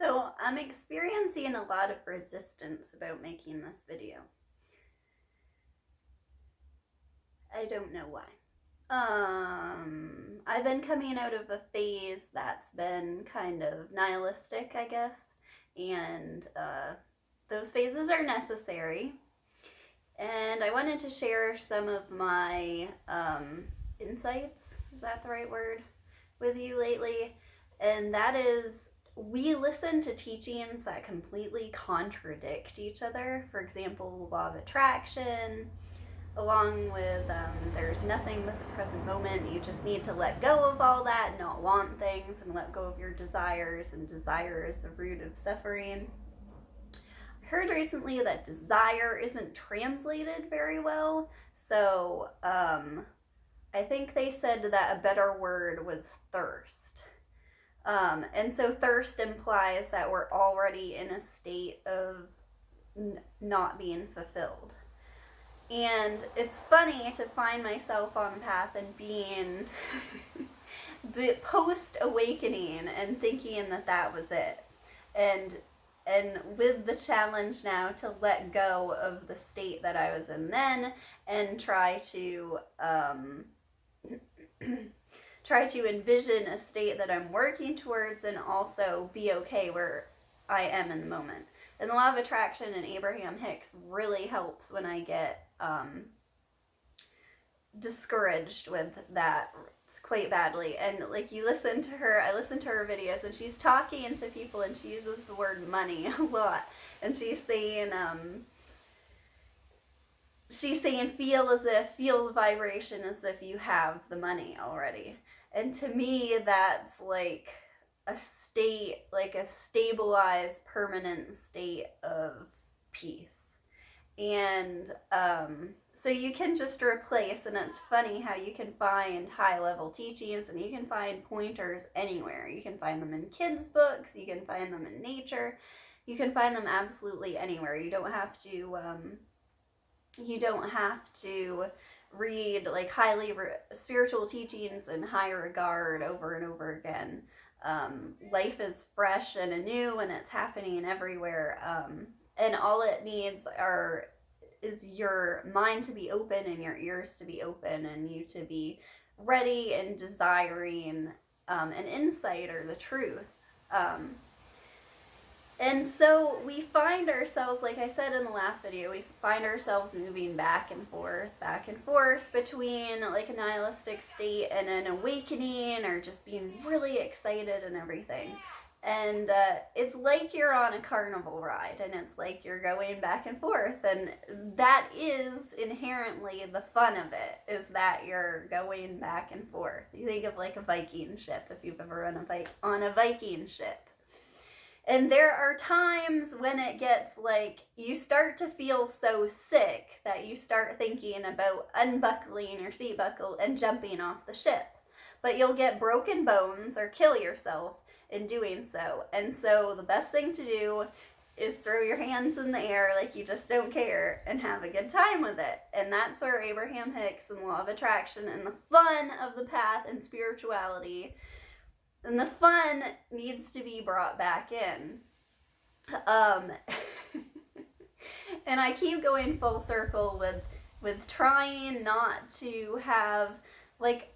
So I'm experiencing a lot of resistance about making this video. I don't know why. I've been coming out of a phase that's been kind of nihilistic, I guess, and those phases are necessary. And I wanted to share some of my insights, is that the right word, with you lately. And that is, we listen to teachings that completely contradict each other. For example, law of attraction, along with there's nothing but the present moment. You just need to let go of all that, not want things, and let go of your desires. And desire is the root of suffering. I heard recently that desire isn't translated very well. So I think they said that a better word was thirst. And so thirst implies that we're already in a state of not being fulfilled. And it's funny to find myself on path and being the post-awakening and thinking that that was it. And with the challenge now to let go of the state that I was in then and try to envision a state that I'm working towards and also be okay where I am in the moment. And the law of attraction and Abraham Hicks really helps when I get discouraged with that quite badly. And like I listen to her videos, and she's talking to people and she uses the word money a lot. And she's saying feel the vibration as if you have the money already. And to me, that's like a state, like a stabilized, permanent state of peace. And so you can just replace, and it's funny how you can find high-level teachings and you can find pointers anywhere. You can find them in kids' books, you can find them in nature, you can find them absolutely anywhere. You don't have to read like highly spiritual teachings in high regard over and over again. Life is fresh and anew and it's happening everywhere. And all it needs is your mind to be open and your ears to be open and you to be ready and desiring an insight or the truth. And so we find ourselves, like I said in the last video, we find ourselves moving back and forth between like a nihilistic state and an awakening or just being really excited and everything. And it's like you're on a carnival ride and it's like you're going back and forth, and that is inherently the fun of it, is that you're going back and forth. You think of like a Viking ship, if you've ever run on a Viking ship. And there are times when it gets like, you start to feel so sick that you start thinking about unbuckling your seat buckle and jumping off the ship. But you'll get broken bones or kill yourself in doing so. And so the best thing to do is throw your hands in the air like you just don't care and have a good time with it. And that's where Abraham Hicks and the law of attraction and the fun of the path and spirituality and the fun needs to be brought back in. And I keep going full circle with trying not to have, like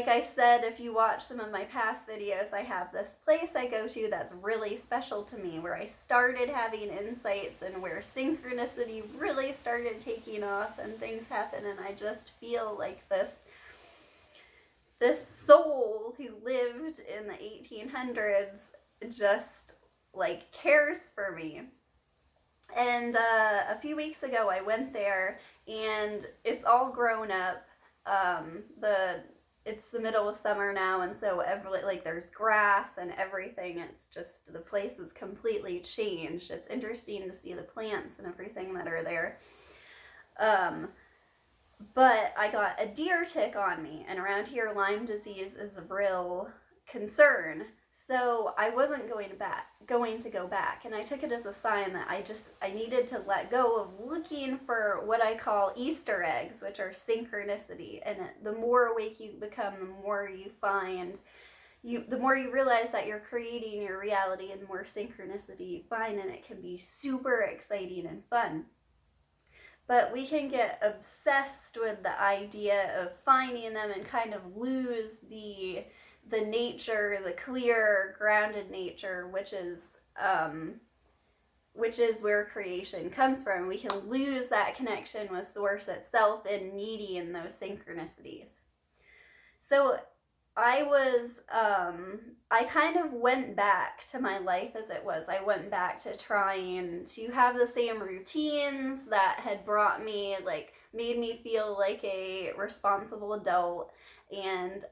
I said, if you watch some of my past videos, I have this place I go to that's really special to me, where I started having insights and where synchronicity really started taking off and things happen, and I just feel like this soul who lived in the 1800s just like cares for me. And a few weeks ago I went there and it's all grown up. It's the middle of summer now, and so there's grass and everything. It's just, the place is completely changed. It's interesting to see the plants and everything that are there. But I got a deer tick on me, and around here Lyme disease is a real concern. So I wasn't going to go back, and I took it as a sign that I needed to let go of looking for what I call Easter eggs, which are synchronicity. And the more awake you become, the more you find the more you realize that you're creating your reality, and the more synchronicity you find, and it can be super exciting and fun. But we can get obsessed with the idea of finding them and kind of lose the nature, the clear, grounded nature, which is where creation comes from. We can lose that connection with source itself in needing those synchronicities. So I kind of went back to my life as it was. I went back to trying to have the same routines that had brought me, like, made me feel like a responsible adult. And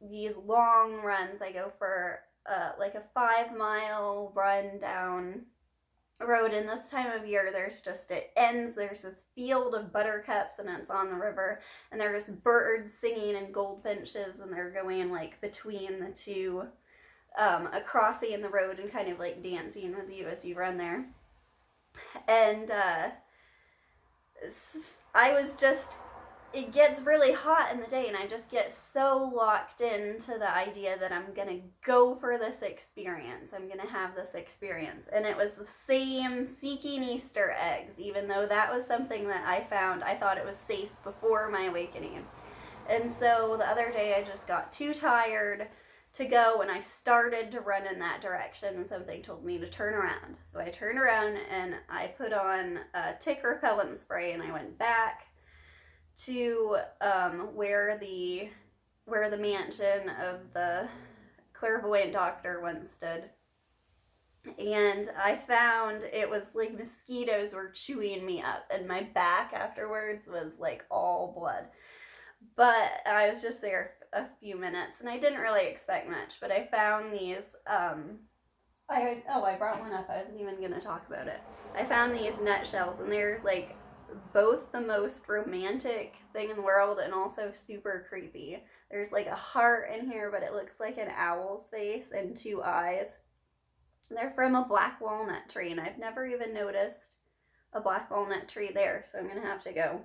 these long runs, I go for like a 5-mile run down road, and this time of year there's this field of buttercups, and it's on the river, and there's birds singing and goldfinches, and they're going like between the two, crossing the road and kind of like dancing with you as you run there. And I was just, it gets really hot in the day, and I just get so locked into the idea that I'm gonna go for this experience. I'm gonna have this experience. And it was the same seeking Easter eggs, even though that was something that I found, I thought it was safe before my awakening. And so the other day I just got too tired to go, and I started to run in that direction, and something told me to turn around. So I turned around and I put on a tick repellent spray, and I went back to where the mansion of the clairvoyant doctor once stood. And I found it was like mosquitoes were chewing me up, and my back afterwards was like all blood. But I was just there a few minutes, and I didn't really expect much, but I found these I brought one up. I wasn't even going to talk about it. I found these nutshells, and they're like both the most romantic thing in the world and also super creepy. There's like a heart in here, but it looks like an owl's face and 2 eyes. They're from a black walnut tree, and I've never even noticed a black walnut tree there, so I'm gonna have to go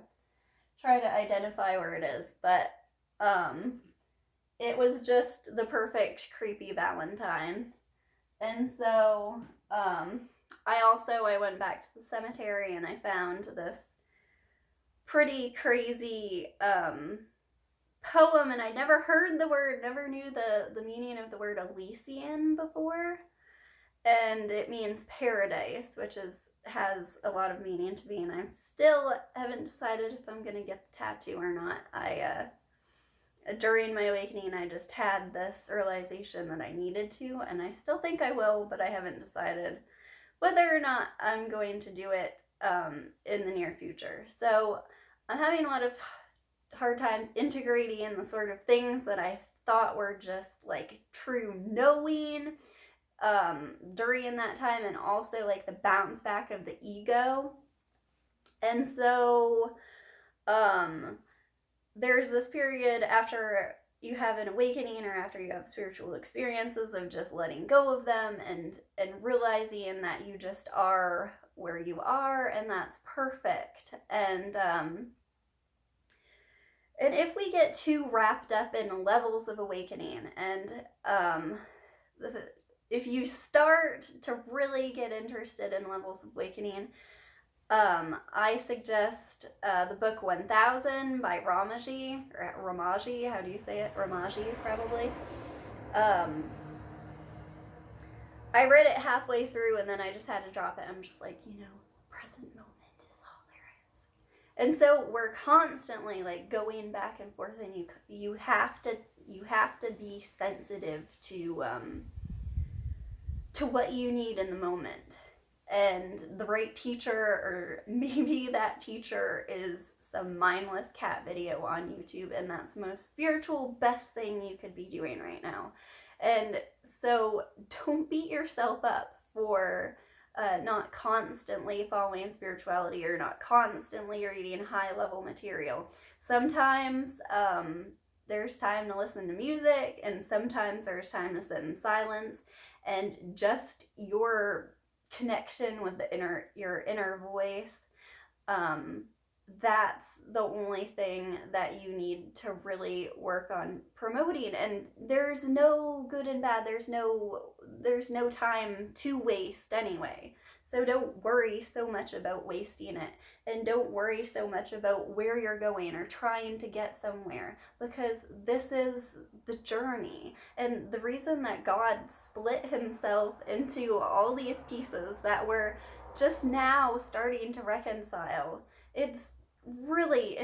try to identify where it is. But it was just the perfect creepy Valentine. And so I went back to the cemetery, and I found this pretty crazy poem, and I never heard the word, never knew the meaning of the word Elysian before, and it means paradise, which has a lot of meaning to me, and I still haven't decided if I'm gonna get the tattoo or not. During my awakening, I just had this realization that I needed to, and I still think I will, but I haven't decided whether or not I'm going to do it in the near future. So I'm having a lot of hard times integrating the sort of things that I thought were just like true knowing during that time, and also like the bounce back of the ego. And so there's this period after you have an awakening, or after you have spiritual experiences, of just letting go of them and realizing that you just are where you are, and that's perfect. And if we get too wrapped up in levels of awakening, and if you start to really get interested in levels of awakening, I suggest the book 1000 by Ramaji, or Ramaji, how do you say it? Ramaji, probably. I read it halfway through, and then I just had to drop it. I'm just like, present moment is all there is. And so we're constantly like going back and forth, and you have to be sensitive to what you need in the moment. And the right teacher, or maybe that teacher is some mindless cat video on YouTube, and that's the most spiritual, best thing you could be doing right now. And so don't beat yourself up for not constantly following spirituality, or not constantly reading high-level material. Sometimes there's time to listen to music, and sometimes there's time to sit in silence, and just your connection with your inner voice that's the only thing that you need to really work on promoting. And there's no good and bad. There's no time to waste anyway. So don't worry so much about wasting it, and don't worry so much about where you're going or trying to get somewhere, because this is the journey. And the reason that God split himself into all these pieces that we're just now starting to reconcile, it's really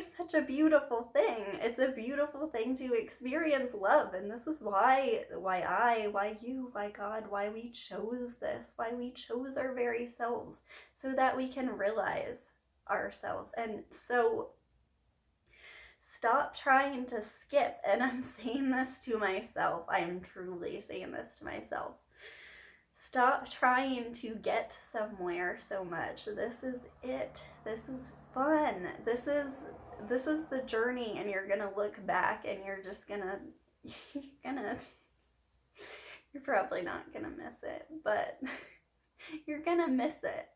such a beautiful thing. It's a beautiful thing to experience love. And this is why you, why God, why we chose this, why we chose our very selves, so that we can realize ourselves. And so stop trying to skip. And I'm saying this to myself. I am truly saying this to myself. Stop trying to get somewhere so much. This is it. This is fun. This is the journey, and you're gonna look back and you're just gonna you're probably not gonna miss it, but you're gonna miss it.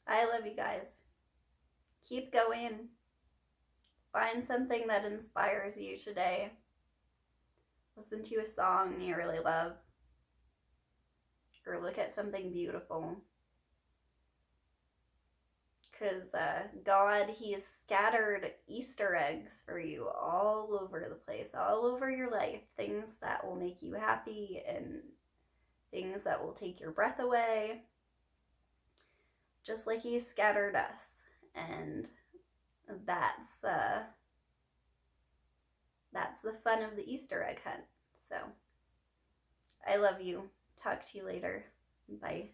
I love you guys. Keep going. Find something that inspires you today. Listen to a song you really love, or look at something beautiful. Because God, He's scattered Easter eggs for you all over the place, all over your life. Things that will make you happy and things that will take your breath away. Just like He scattered us. And that's the fun of the Easter egg hunt. So I love you. Talk to you later. Bye.